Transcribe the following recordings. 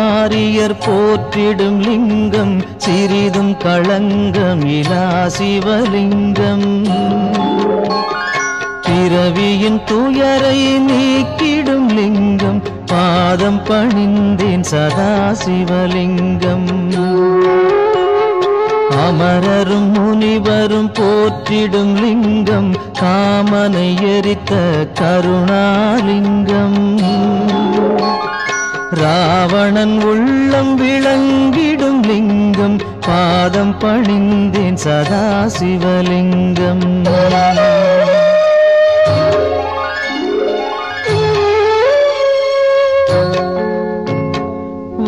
ஆரியர் போற்றிடும் லிங்கம் சிறிதும் களங்கமிலா சிவலிங்கம். பிறவியின் துயரை நீக்கிடும் லிங்கம் பாதம் பணிந்தேன் சதா சிவலிங்கம். அமரரும் முனிவரும் போற்றிடும் லிங்கம் காமனை எரித்த கருணாலிங்கம். ராவணன் உள்ளம் விளங்கிடும் லிங்கம் பாதம் பணிந்தேன் சதா சிவலிங்கம்.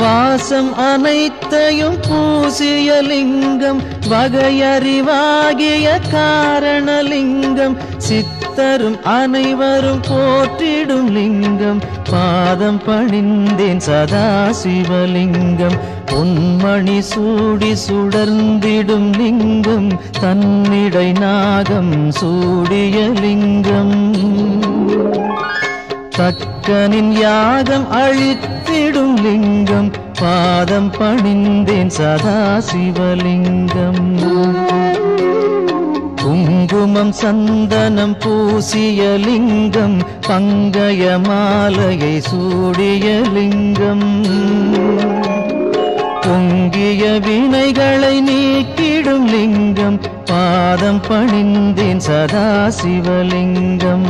வாசம் அனைத்தையும் பூசிய லிங்கம் வகையறிவாகிய காரணலிங்கம். சித்தரும் அனைவரும் போற்றிடும் லிங்கம் பாதம் பணிந்தேன் சதா சிவலிங்கம். பொன்மணி சூடி சுடர்ந்திடும் லிங்கம் தன்னிடை நாகம் சூடிய லிங்கம். தக்கனின் யாகம் அழித்திடும் லிங்கம் பாதம் பணிந்தேன் சதா சிவலிங்கம். குங்குமம் சந்தனம் பூசிய லிங்கம் பங்கய மாலையை சூடிய லிங்கம். பொங்கிய வினைகளை நீக்கிடும் லிங்கம் பாதம் பணிந்தேன் சதா சிவலிங்கம்.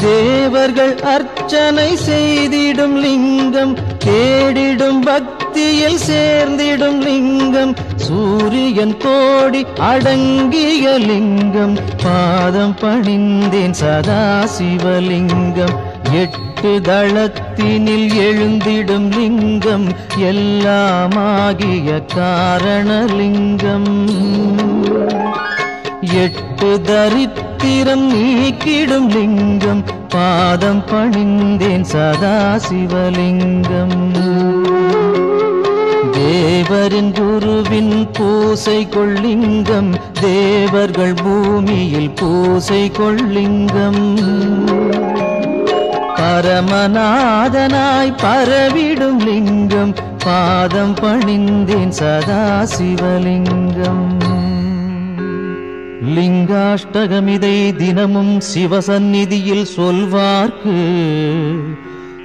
தேவர்கள் அர்ச்சனை செய்திடும் லிங்கம் தேடிடும் பக்தியில் சேர்ந்திடும் லிங்கம். சூரியன் கோடி அடங்கிய லிங்கம் பாதம் பணிந்தேன் சதா சிவலிங்கம். 8 தளத்தினில் எழுந்திடும் லிங்கம் எல்லாமாகிய காரணலிங்கம். 8 தரித்திரம் நீக்கிடும் லிங்கம் பாதம் பணிந்தேன் சதா சிவலிங்கம். தேவரின் குருவின் பூசை கொள்ளிங்கம் தேவர்கள் பூமியில் பூசை கொள்ளிங்கம். பரமநாதனாய் பரவிடும் லிங்கம் பாதம் பணிந்தேன் சதா சிவலிங்கம். லிங்காஷ்டகமிதை தினமும் சிவசந்நிதியில் சொல்வார்க்கு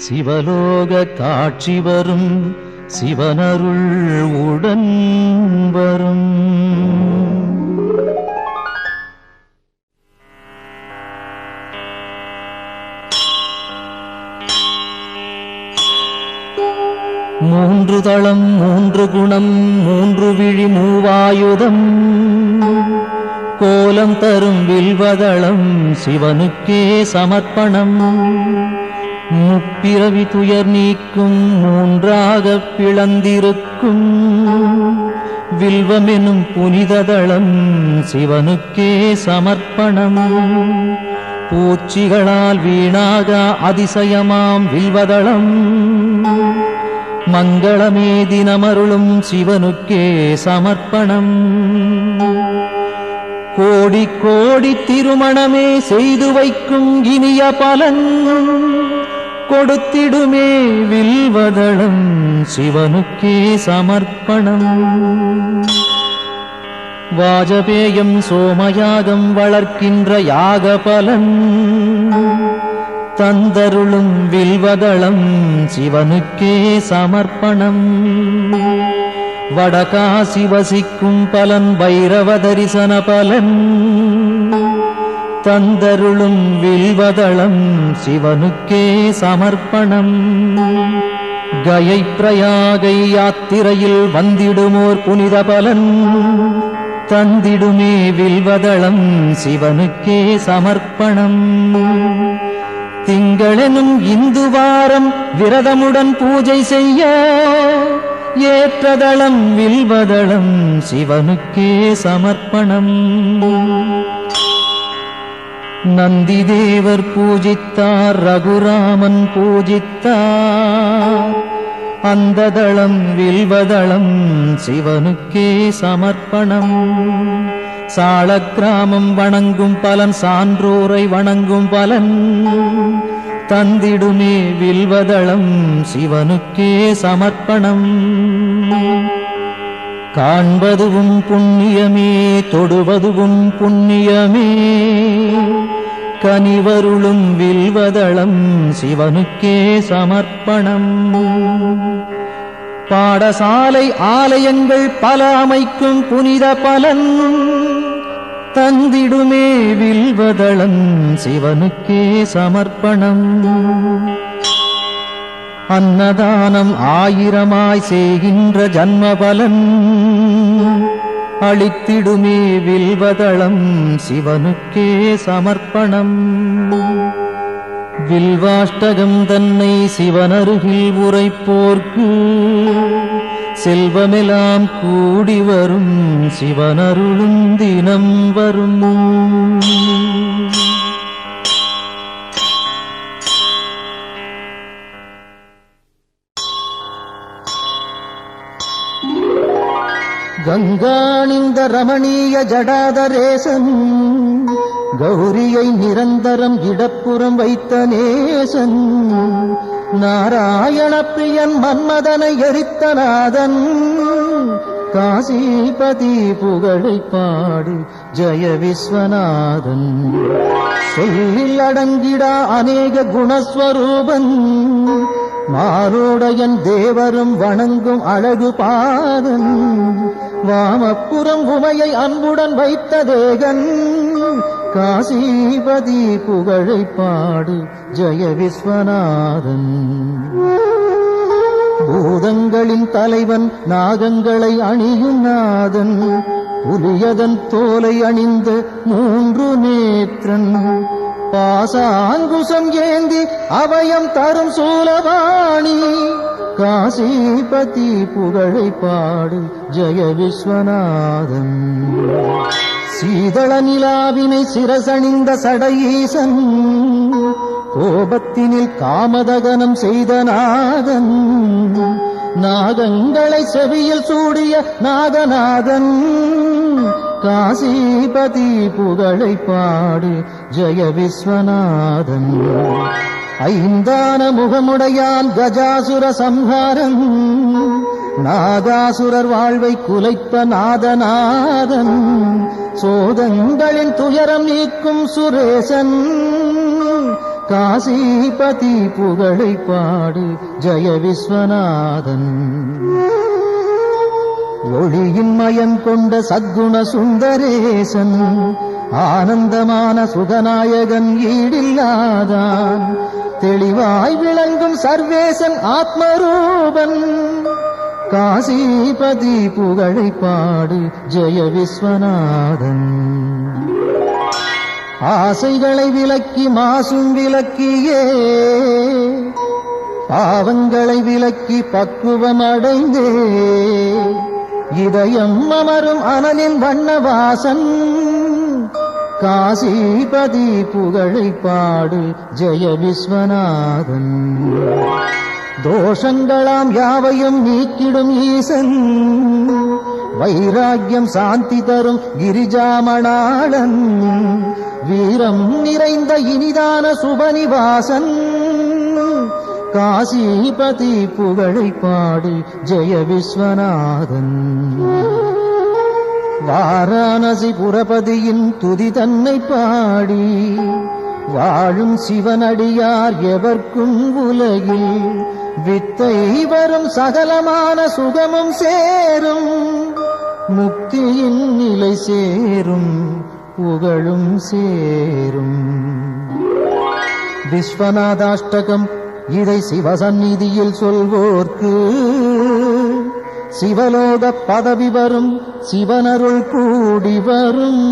சிவலோக காட்சி வரும் சிவனருள் உடன் வரும். மூன்று தளம் 3 குணம் 3 விழி 3 ஆயுதம் கோலம் தரும் வில்வதளம் சிவனுக்கே சமர்ப்பணம். முப்பிறவி துயர் நீக்கும் 3ஆகப் பிளந்திருக்கும் வில்வமெனும் புனிததளம் சிவனுக்கே சமர்ப்பணம். பூச்சிகளால் வீணாக அதிசயமாம் வில்வதளம் மங்களமே தினமருளும் சிவனுக்கே சமர்ப்பணம். கோடி கோடி திருமணமே செய்து வைக்கும் இனிய பலன் கொடுத்திடுமே வில்வதளம் சிவனுக்கே சமர்ப்பணம். வாஜபேயம் சோமயாகம் வளர்க்கின்ற யாக பலன் தந்தருளும் வில்வதளம் சிவனுக்கே சமர்ப்பணம். வடகாசி வசிக்கும் பலன் பைரவ தரிசன பலன் தந்தருளும் வில்வதளம் சிவனுக்கே சமர்ப்பணம். கயை பிரயாகை யாத்திரையில் வந்திடுமோர் புனித பலன் தந்திடுமே வில்வதளம் சிவனுக்கே சமர்ப்பணம். திங்களெனும் இந்து வாரம் விரதமுடன் பூஜை செய்ய ஏற்றதளம் வில்வதளம் சிவனுக்கே சமர்ப்பணம். நந்தி தேவர் பூஜித்தார் ரகுராமன் பூஜித்தார் அந்த தளம் வில்வதளம் சிவனுக்கே சமர்ப்பணம். சாளக்கிராமம் வணங்கும் பலன் சான்றோரை வணங்கும் பலன் தந்திடுமே வில்வதளம் சிவனுக்கே சமர்ப்பணம். காண்பதுவும் புண்ணியமே தொடுவதுவும் புண்ணியமே கனிவருளும் வில்வதளம் சிவனுக்கே சமர்ப்பணம். பாடசாலை ஆலயங்கள் பல அமைக்கும் புனித பலன் தந்திடுமே வில்வதளம் சிவனுக்கே சமர்ப்பணம். அன்னதானம் ஆயிரமாய் செய்கின்ற ஜன்ம பலன் அளித்திடுமே வில்வதளம் சிவனுக்கே சமர்ப்பணம். வில்வாஷ்டகம் தன்னை சிவனருகில் உரைப்போர்க்கு செல்வமெல்லாம் கூடி வரும் சிவனருளும் தினம் வரும். கங்காணிந்த ரமணீய ஜடாதரேசன் கௌரியை நிரந்தரம் இடப்புறம் வைத்த நேசன் நாராயண பிரியன் மன்மதனை எரித்த நாதன் காசிபதி புகழை பாடு ஜெய விஸ்வநாதன் சொல்லில் அடங்கிடா அநேக குணஸ்வரூபன் மாரோடையன் தேவரும் வணங்கும் அழகு பாதன் வாமப்புறம் உமையை அன்புடன் வைத்த தேகன் காசிபதி புகழை பாடு ஜெய விஸ்வநாதன் பூதங்களின் தலைவன் நாகங்களை அணியும் நாதன் புலியதன் தோலை அணிந்த 3 நேத்திரன் பாசாங்குசம் ஏந்தி அபயம் தரும் சூலவாணி காசிபதி புகழை பாடு ஜெய விஸ்வநாதன் சீதள நிலாவினை சிரசணிந்த சடையீசன் கோபத்தினில் காமதகனம் செய்த நாதன் நாகங்களை செவியில் சூடிய நாகநாதன் காசிபதி புகழை பாடு ஜெய விஸ்வநாதன் ஐந்தான முகமுடையான் கஜாசுர சம்ஹாரம் நாகாசுரர் வாழ்வை குலைத்த நாதநாதன் சோதங்களின் துயரம் நீக்கும் சுரேசன் காசிபதி புகழை பாடு ஜெய விஸ்வநாதன் ஒளியின் மயம் கொண்ட சத்குண சுந்தரேசன் ஆனந்தமான சுகநாயகன் ஈடில்லாதான் தெளிவாய் விளங்கும் சர்வேசன் ஆத்மரூபன் காசிபதி புகழை பாடு ஜெய விஸ்வநாதன் ஆசைகளை விலக்கி மாசும் விலக்கியே பாவங்களை விலக்கி பக்குவம் அடைந்தே இதயம் அமரும் அனலின் வண்ணவாசன் காசிபதி புகழை பாடு ஜெய விஸ்வநாதன் தோஷங்களாம் யாவையும் நீக்கிடும் ஈசன் வைராக்கியம் சாந்தி தரும் கிரிஜாமணாளன் வீரம் நிறைந்த இனிதான சுபநிவாசன் காசிபதி புகழை பாடு ஜெய விஸ்வநாதன் வாரணாசி புரபதியின் துதி தன்னை பாடி வாழும் சிவனடியார் எவர்க்கும் உலகில் வித்தை வரும் சகலமான சுகமும் சேரும் முக்தியின் நிலை சேரும் புகழும் சேரும் விஸ்வநாதாஷ்டகம் இதை சிவசந்நிதியில் சொல்வோர்க்கு சிவலோக பதவி வரும் சிவனருள் கூடி வரும்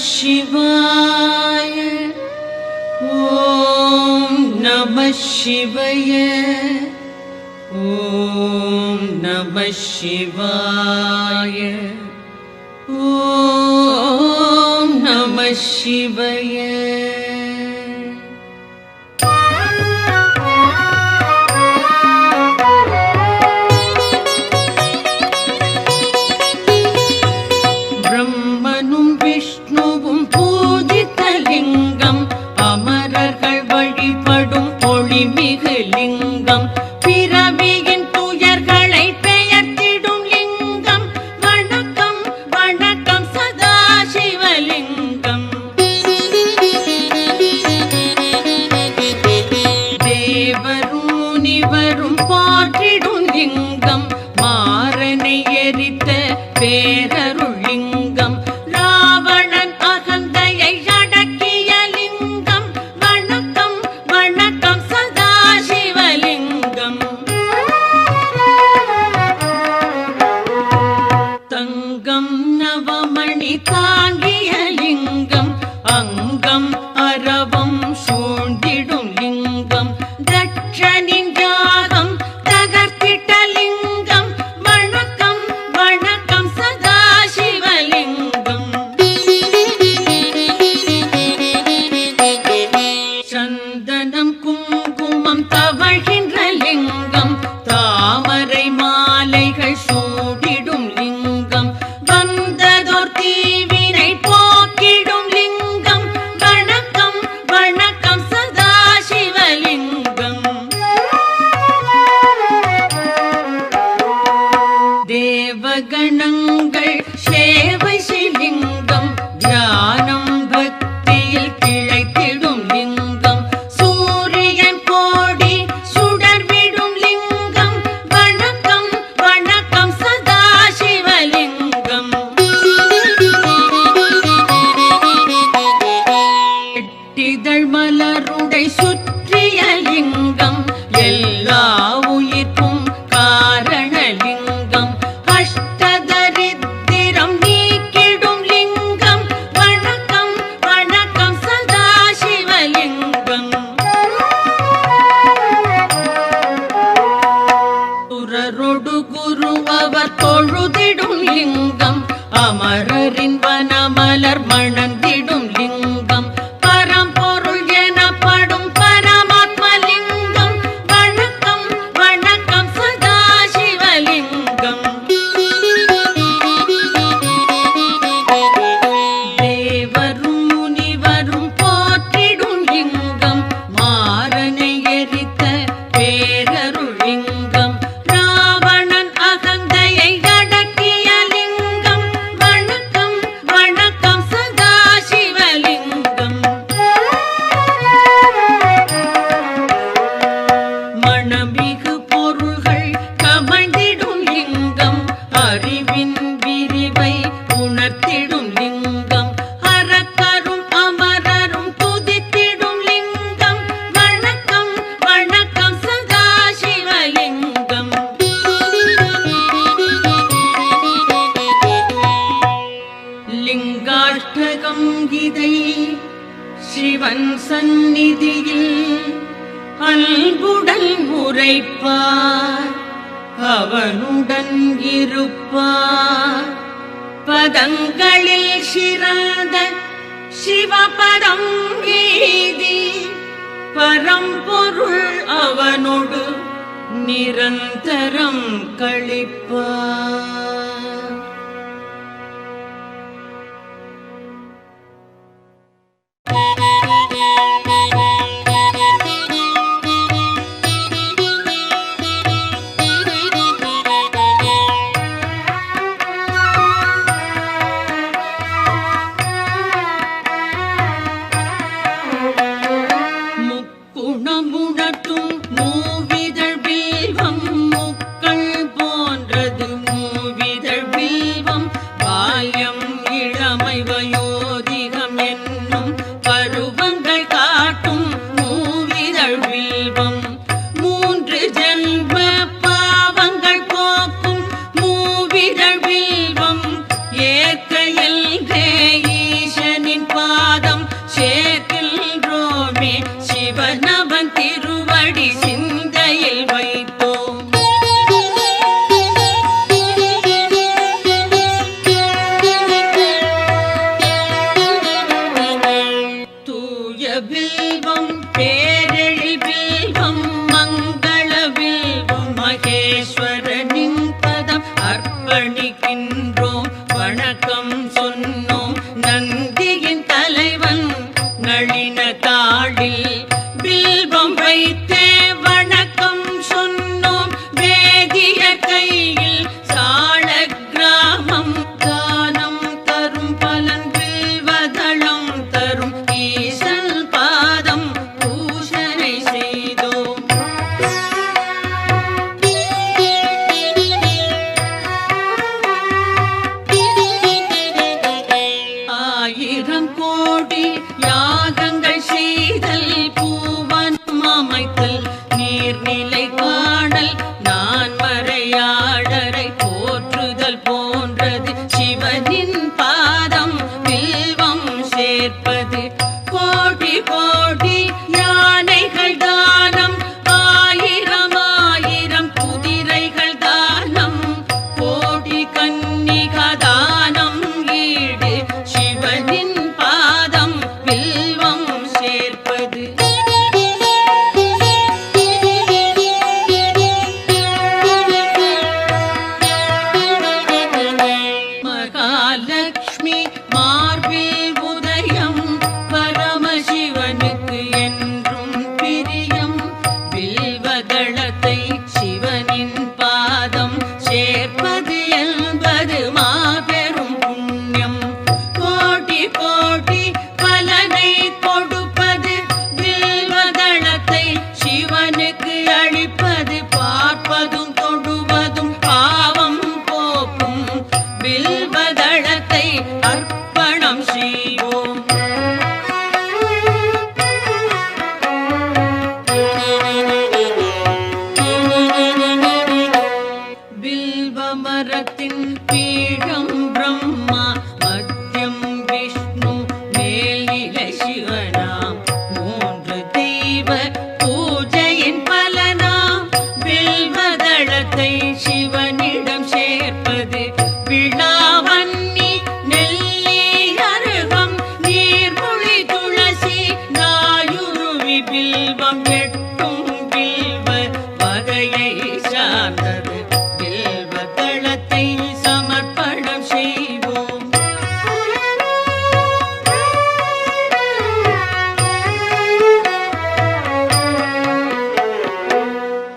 शिवाय ओम சிவாய. ஓம் நம சிவாய. ஓம் நம சிவாய. பிரம்மனும் விஷ்ணுவும் பூஜித்த லிங்கம், அமரர்கள் வழிபடும் ஒளிமிகு லிங்கம், பிறவியின் துயர்களை பெயர்த்திடும் லிங்கம். வணக்கம் வணக்கம் சதாசிவலிங்கம். தேவரும் முனிவரும் போற்றிடும் லிங்கம், மாறனை எரித்த பேரருள் லிங்கம், ராவணன் அகந்தையை அடக்கிய லிங்கம். வணக்கம் வணக்கம் சதாசிவலிங்கம். தங்கம் நவமணி தாங்கிய லிங்கம், அங்கம் அரவம் சூழ்ந்திடும் லிங்கம், தட்சனின் யாகம் தகர்த்திட்ட லிங்கம். வணக்கம் வணக்கம் சதாசிவலிங்கம். சந்தனம் குங்குமம் தவழ்கின்ற லிங்கம், தாமரை மாலைகள் சூடிடும் லிங்கம், வந்ததோர் தீவினை போக்கிடும் லிங்கம். வணக்கம் வணக்கம் சதாசிவலிங்கம். தேவகணங்கள் சேவை செய்லிங்கம், தியானம் பக்தியில் திளைத்திடும் லிங்கம், சூரியன் கோடி சுடர்விடும் லிங்கம். வணக்கம் வணக்கம் சதாசிவலிங்கம். எட்டிதழ் மலருடை சுற்றிய லிங்கம், எல்லா உயிர்க்கும் காரணலிங்கம், அஷ்டதரித்திரம் நீக்கிடும் லிங்கம். வணக்கம் வணக்கம் சதாசிவலிங்கம். சுரரொடு குரு அவர் தொழுதிடும் லிங்கம், அமரரின் வனமலர் மணந்திடும் லிங்கம், பரம்பொருள் எனப்படும் பரமாத்மலிங்கம். வணக்கம் வணக்கம் சதாசிவலிங்கம். தேவரும் முனிவரும் போற்றிடும் லிங்கம், மாறனை எரித்த பேரருள் லிங்கம், ராவணன் அகந்தையை அடக்கிய லிங்கம். வணக்கம் வணக்கம் சதாசிவலிங்கம். மணமிகு பொருள்கள் கமழ்ந்திடும் லிங்கம், அறிவின் விரிவை உணர்த்திடும் லிங்கம், அரக்கரும் அமரரும் துதித்திடும் லிங்கம். வணக்கம் வணக்கம் சதாசிவலிங்கம். லிங்காஷ்டகம் இதை சிவன் சந்நிதியில் அன்புடன் உரைப்பார், அவனுடன் இருப்பார். பதங்களில் சிறந்த சிவபதம் வீதி, பரம்பொருள் அவனோடு நிரந்தரம் கழிப்பார். முக்குணமுணர்த்தும் மூவிதழ் வில்வம், முக்கள் போன்றது மூவி நீர்நிலை காணல் நான் மறையாடரை போற்றுதல் போன்றது சிவனின் பாதம் வில்வம் சேர்ப்பது கோடி கோடி யானைகள் தானம் ஆயிரம் ஆயிரம் குதிரைகள் தானம் கோடி கன்னிகா தானம் ஈடு சிவனின் பாதம் வில்வம் சேர்ப்பது மகாலட்சுமி மார்பில் உதயம் பரமசிவனுக்கு என்றும் பிரியம் வில்வதளத்தை சிவனின் பாதம் சேர்ப்பது என்பது மாபெரும் புண்ணியம் கோடி கோடி பலனை கொடுப்பது வில்வதளத்தை சிவனுக்கு அளிப்பது பார்ப்பதும் தொடுவதும் பாவம் போக்கும் வில்வதளத்தை அர்ப்பணம் செய்வோம் வில்வ மரத்தின் பீடம் பிரம்மா மத்தியம் விஷ்ணு மேல்நிலை சிவனாம் மூன்று தெய்வ பூஜையின் பலனாம் வில்வதளத்தை சிவனிடம் சேர்ப்பது விழாவன்னி நெல்லி அருகம் நீர்மொழி துளசி நாயுருவி வில்வம் எட்டும் வில்வ வகையை சார்ந்தது வில்வதளத்தை சமர்ப்பணம் செய்வோம்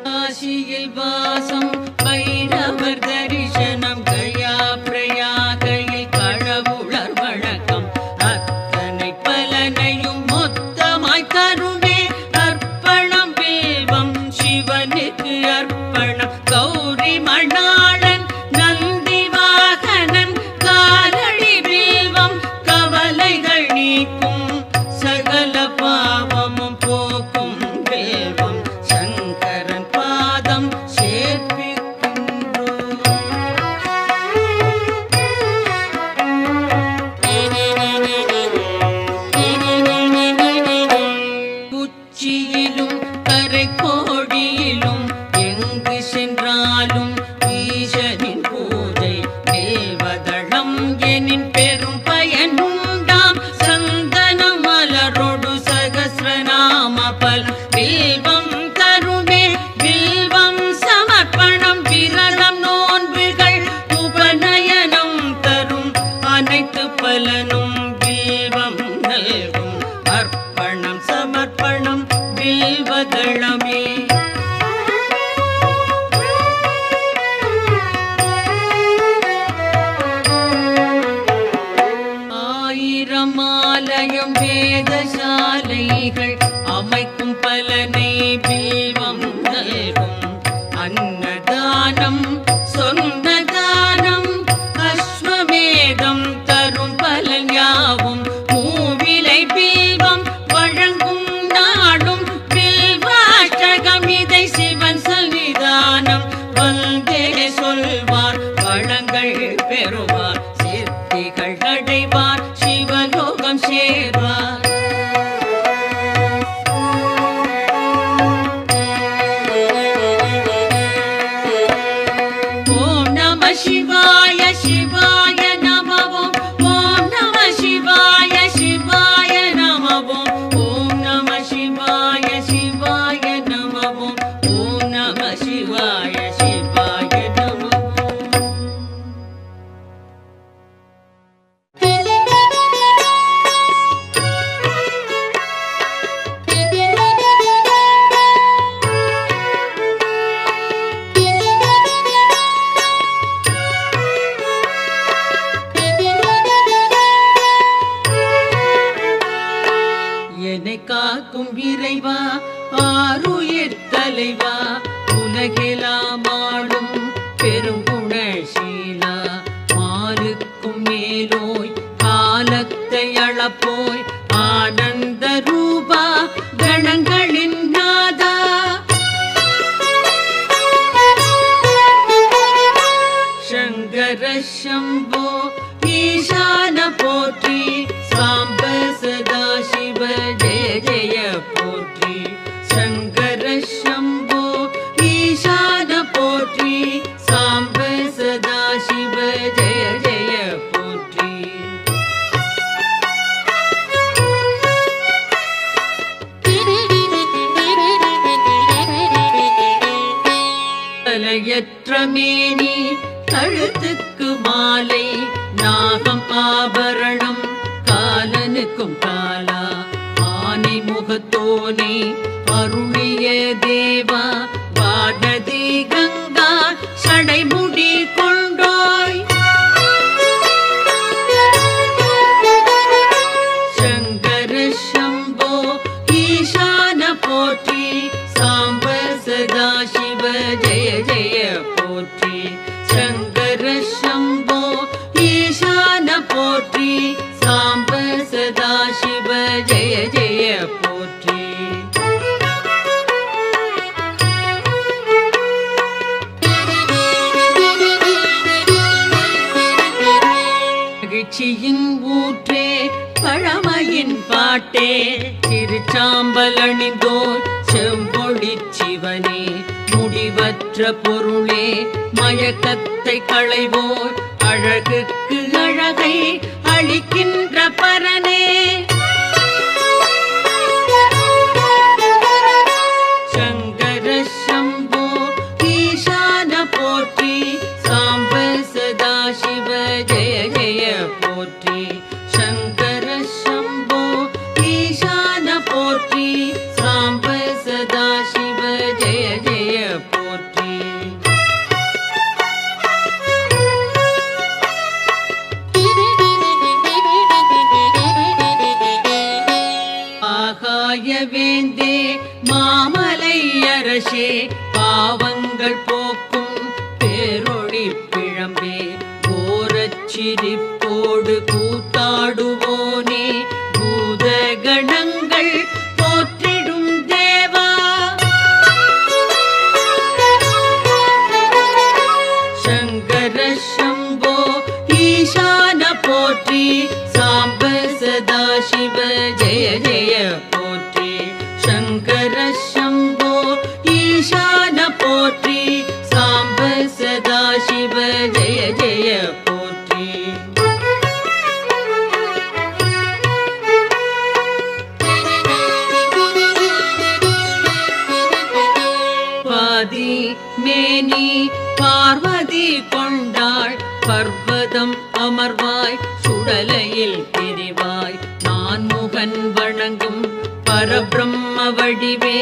காசியில் வாசம் பைரவர் தரிசனம் கயா பிரயாகையில் கடவுளர் வழக்கம் அத்தனை பலனையும் மொத்தமாய் தருமே அர்ப்பணம் வில்வம் சிவனுக்கு அர்ப்பணம் கௌரி மணாளன் நந்தி வாகனன் காலடி வில்வம் கவலைகள் நீக்கும் சகல பாவமும் போக்கும் வில்வம் சங்கரன் பாதம் சேர்ப்பிக்கின்றோம் உச்சியிலும் கரை கோடியிலும் எங்கு சென்றாலும் ஈசனின் பூஜை வில்வதளம் எனின் பெரும் பயனுண்டாம் சந்தனம் மலரோடு சகஸ்ரநாம பலம் வில்வம் தருமே வில்வம் சமர்ப்பணம் விரதம் நோன்புகள் உபநயனம் தரும் அனைத்து பலனும் வில்வம் நல்கும் அர்ப்பணம் சமர்ப்பணம் வில்வதளமே ஆயிரம் ஆலயம் வேதசாலைகள் அமைக்கும் பலனை வில்வம் நல்கும் அன்னதானம் சொன்ன தானம் அஸ்வமேதம் தரும் பலன் யாவும் மூவிலை வில்வம் வழங்கும் நாடும் வில்வாஷ்டகம் இதை சிவன் சன்னிதானம் வந்தே சொல்வார் வளங்கள் பெறுவார் சித்திகள் அடைவார் சிவலோகம் சேர்வார் ஓம் நம சிவாய சிவாய நமவோம் ஓம் நம சிவாய சிவாய நமவோம் ஓம் நம சிவாய சிவாய நமவோம் ஓம் நம சிவாய சிவாய நமவோம் என்னை காக்கும் இறைவா ஆருயிர் தலைவா உலகெல்லாம் शम्भो ईशान पोट्रि साम्ब सदा शिव जय जय पोट्रि शङ्कर शम्भो ईशान पोट्रि साम्ब सदा शिव जय जय पोट्रि तलयत्रमेनी கழுத்துக்கு மாலை நாகம் ஆபரணம் காலனுக்கும் காலா ஆனை முகத்தோனே அருளிய தேவா வாகதி கங்கா சடைமுடி கொண்டோய் சங்கர சம்போ ஈசான போற்றி சாம்ப சதா சிவ ஜெய ஜெய போற்றி शङ्कर शम्भो ईशान पोट्रि साम्ब सदा शिव जय जय पोट्रि மகிழ்ச்சியின் ஊற்றே பழமையின் பாட்டே திருச்சாம்பல் அணிந்தோர் செம்பொழி சிவனே முடிவற்ற பொருளே மயக்கத்தை களைவோர் அழகுக்கு அழகை அளிக்கின்ற பரனே சங்கர சம்போ ஈசான போற்றி சாம்ப சதா சிவ ஜெய ஜெய போற்றி சங்கர சம்போ ஈசான போற்றி சாம்ப சதா சிவ ஜெய ஜெய போற்றி வேந்தே மாமலை அரசே பாவங்கள் போக்கும் பேரொளி பிழம்பே கோரச்சிரிப்போடு கூத்தாடுவோனே பூத கணங்கள் போற்றிடும் தேவா சங்கர சம்போ ஈசான போற்றி சாம்ப சதா சிவ ஜெய ஜெய போற்றி शङ्कर शम्भो ईशान पोट्रि साम्ब सदा शिव जय जय पोट्रि पादी मेनी पार्वती கொண்டாள் பர்வதம் அமர்வாய் சுடலையில் திரிவாய் நான்முகன் வணங்கும் பரபிரம்ம வடிவே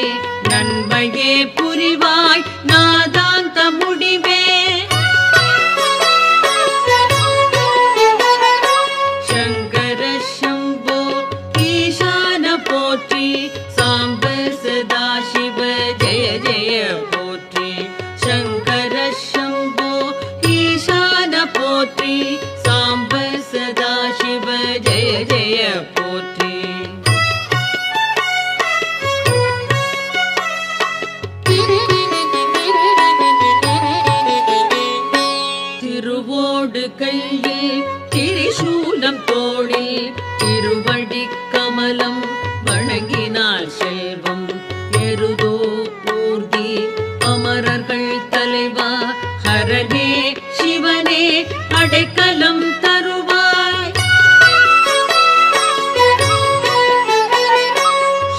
நன்மையே புரிவாய் நாதாந்த முடிவே சங்கர சம்போ ஈசான போற்றி சாம்ப சதா சிவ ஜெய ஜெய போற்றி சங்கர சம்போ ஈசான போற்றி சாம்ப சதா சிவ ஜெய ஜெய போற்றி கையில் திரிசூலம் தோளில் திருவடி கமலம் வணங்கினாள் செல்வம் எருதோ பூர்த்தி அமரர்கள் தலைவா ஹரனே சிவனே அடைக்கலம் தருவாய்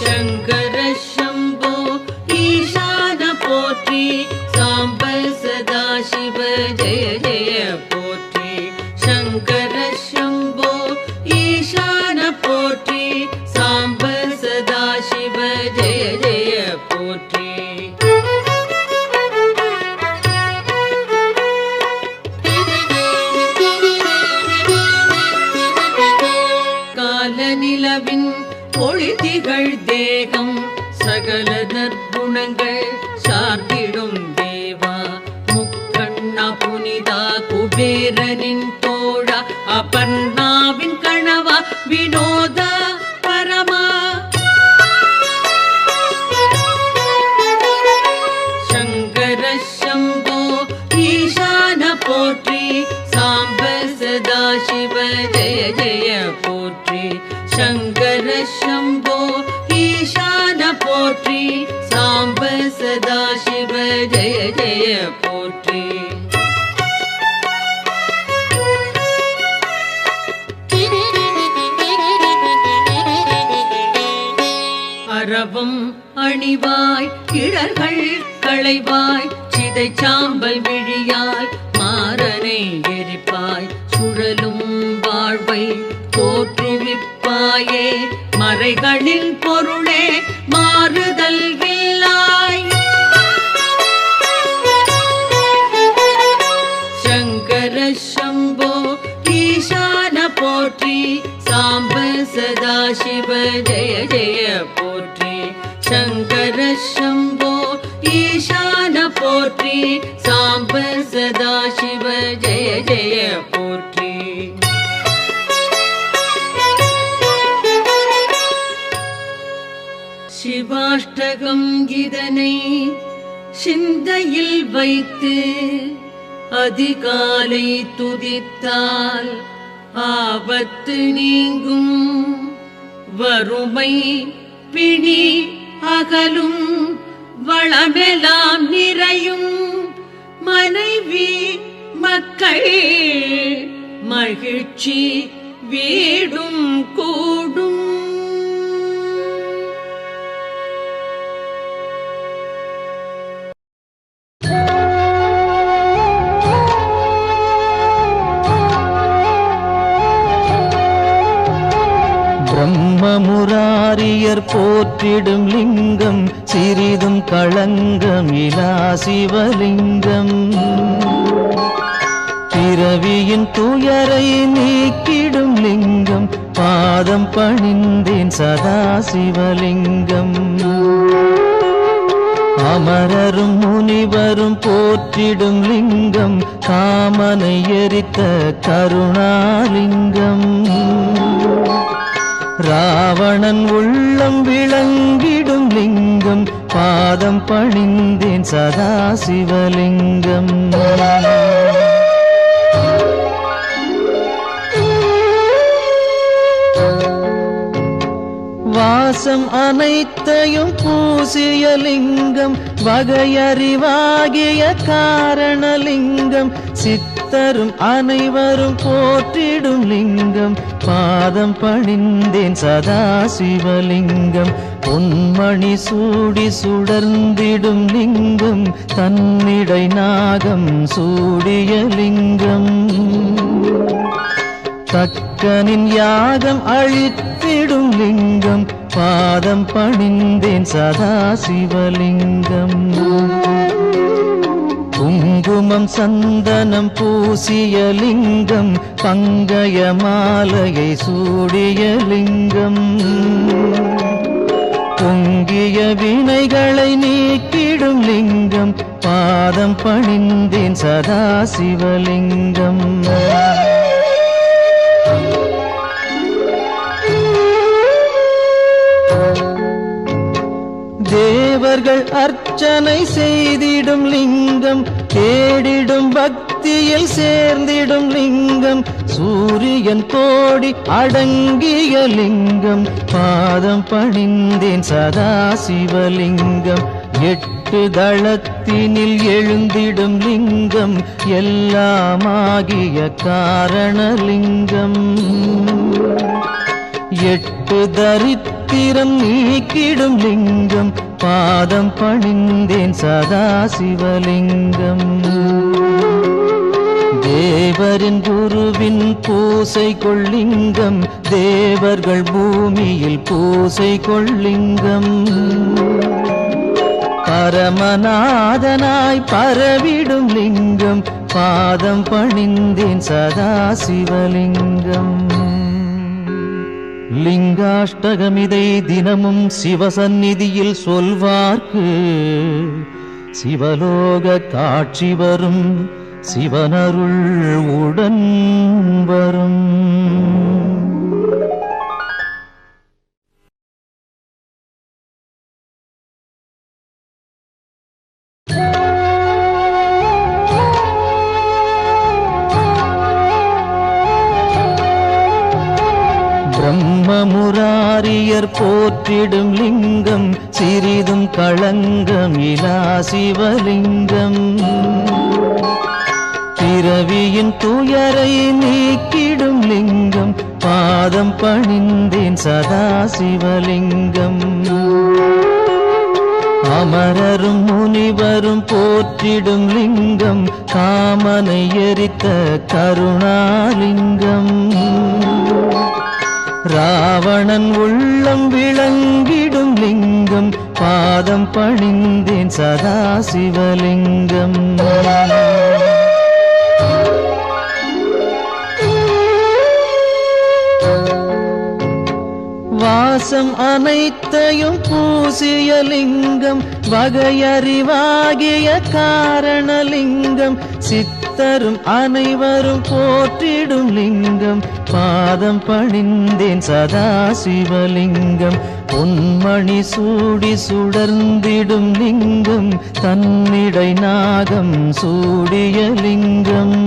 சங்கர சம்போ ஈசான போற்றி சாம்ப சதா சிவ ஜெய ஜெய போற்றி शङ्कर शम्भो ईशान पोट्रि साम्ब सदा शिव जय जय पोट्रि காலநிலவின் ஒளிதிகள் தேகம் சகல நற்குணங்கள் சார்ந்திடும் தேவா முக்கண்ணா புனிதா குபேரனின் தோழா அபர்ணாவின் கணவா வினோத பரமா சங்கர சம்போ ஈசான போற்றி சாம்ப ஜெய ஜெய போற்றி. அரவம் அணிவாய் கிழர்கள் களைவாய் சிதை சாம்பல் விழியால் மாறனை எரிப்பாய் சுழலும் வாழ்வை தோற்றுவிப்பாயே மறைகளின் பொருளே மாறுதல் இல்லாய். சங்கர சம்போ ஈசான போற்றி சாம்ப சதாசிவ ஜெய ஜெய போற்றி. சங்கர சம்போ ஈசான போற்றி சாம்ப சதாசிவ ஜெய ஜெய போற்றி. சிவாஷ்டகம் இதனை சிந்தையில் வைத்து அதிகாலை துதித்தால் ஆபத்து நீங்கும் வறுமை பிணி அகலும் வளமெல்லாம் நிறையும் மனைவி மக்கள் மகிழ்ச்சி வீடும் கூடும். பிரம்மமுராரியர் போற்றிடும் லிங்கம் சிறிதும் களங்கம் இலா சிவலிங்கம். பிறவியின் துயரை நீக்கிடும் லிங்கம் பாதம் பணிந்தேன் சதா சிவலிங்கம். அமரரும் முனிவரும் போற்றிடும் லிங்கம் காமனை எரித்த கருணாலிங்கம். ராவணன் உள்ளம் விளங்கிடும் லிங்கம் பாதம் பணிந்தேன் சதா சிவலிங்கம். வாசம் அனைத்தையும் பூசிய லிங்கம் வகையறிவாகிய காரணலிங்கம். சித்தரும் அனைவரும் போற்றிடும் லிங்கம் பாதம் பணிந்தேன் சதா சிவலிங்கம். பொன்மணி சூடி சுடர்ந்திடும் லிங்கம் தன்னிடை நாகம் சூடிய லிங்கம். தக்கனின் யாகம் அழித்திடும் லிங்கம் பாதம் பணிந்தேன் சதா சிவலிங்கம். குங்குமம் சந்தனம் பூசிய லிங்கம் பங்கய மாலையை சூடிய லிங்கம். பொங்கிய வினைகளை நீக்கிடும் லிங்கம் பாதம் பணிந்தேன் சதா சிவலிங்கம். தேவர்கள் அர்ச்சனை செய்திடும் லிங்கம் தேடிடும் பக்தியில் சேர்ந்திடும் லிங்கம். சூரியன் கோடி அடங்கிய லிங்கம் பாதம் பணிந்தேன் சதா சிவலிங்கம். 8 தளத்தினில் எழுந்திடும் லிங்கம் எல்லாமாகிய காரணலிங்கம். 8 தரித்திரம் நீக்கிடும் லிங்கம் பாதம் பணிந்தேன் சதா சிவலிங்கம். தேவரின் குருவின் பூசை கொள்ளிங்கம் தேவர்கள் பூமியில் பூசை கொள்ளிங்கம். பரமநாதனாய் பரவிடும் லிங்கம் பாதம் பணிந்தேன் சதா சிவலிங்கம். லிங்காஷ்டகமிதை தினமும் சிவசந்நிதியில் சொல்வார்க்கு சிவலோக காட்சி வரும் சிவனருள் உடன் வரும். பிரம்மமுராரியர் சூரியர் போற்றிடும் லிங்கம் சிறிதும் களங்கமிலா சிவலிங்கம் பிறவியின் துயரை நீக்கிடும் லிங்கம் பாதம் பணிந்தேன் சதா சிவலிங்கம் அமரரும் முனிவரும் போற்றிடும் லிங்கம் காமனை எரித்த கருணாலிங்கம் ராவணன் உள்ளம் விளங்கிடும் லிங்கம் பாதம் பணிந்தேன் சதா சிவலிங்கம் வாசம் அனைத்தையும் பூசிய லிங்கம் வகையறிவாகிய காரணலிங்கம் சித்தரும் அனைவரும் போற்றிடும் லிங்கம் பாதம் பணிந்தேன் சதா சிவலிங்கம் பொன்மணி சூடி சுடர்ந்திடும் லிங்கம் தன்னிடை நாகம் சூடிய லிங்கம்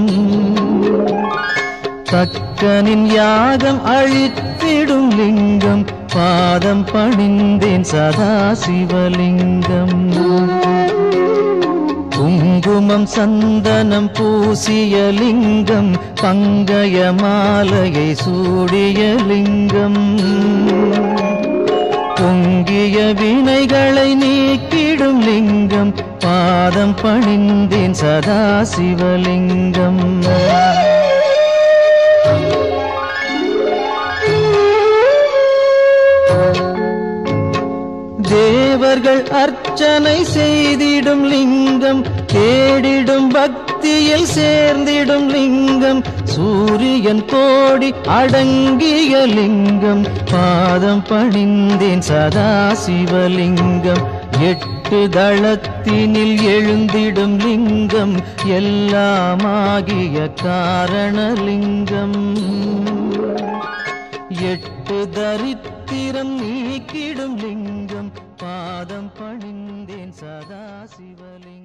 தக்கனின் யாகம் அழித்திடும் லிங்கம் பாதம் பணிந்தேன் சதா சிவலிங்கம் குங்குமம் சந்தனம் பூசிய லிங்கம் பங்கய மாலையை சூடிய லிங்கம் பொங்கிய வினைகளை நீக்கிடும் லிங்கம் பாதம் பணிந்தேன் சதா சிவலிங்கம் தேவர்கள் அர்ச்சனை செய்திடும் லிங்கம் தேடிடும் பக்தியில் சேர்ந்திடும் லிங்கம் சூரியன் கோடி அடங்கிய லிங்கம் பாதம் பணிந்தேன் சதா சிவலிங்கம் எட்டு தளத்தினில் எழுந்திடும் லிங்கம் எல்லாமாகிய காரணலிங்கம் எட்டு தரித்திரம் நீக்கிடும் லிங்கம் பாதம் பணிந்தேன் சதா சிவலிங்கம்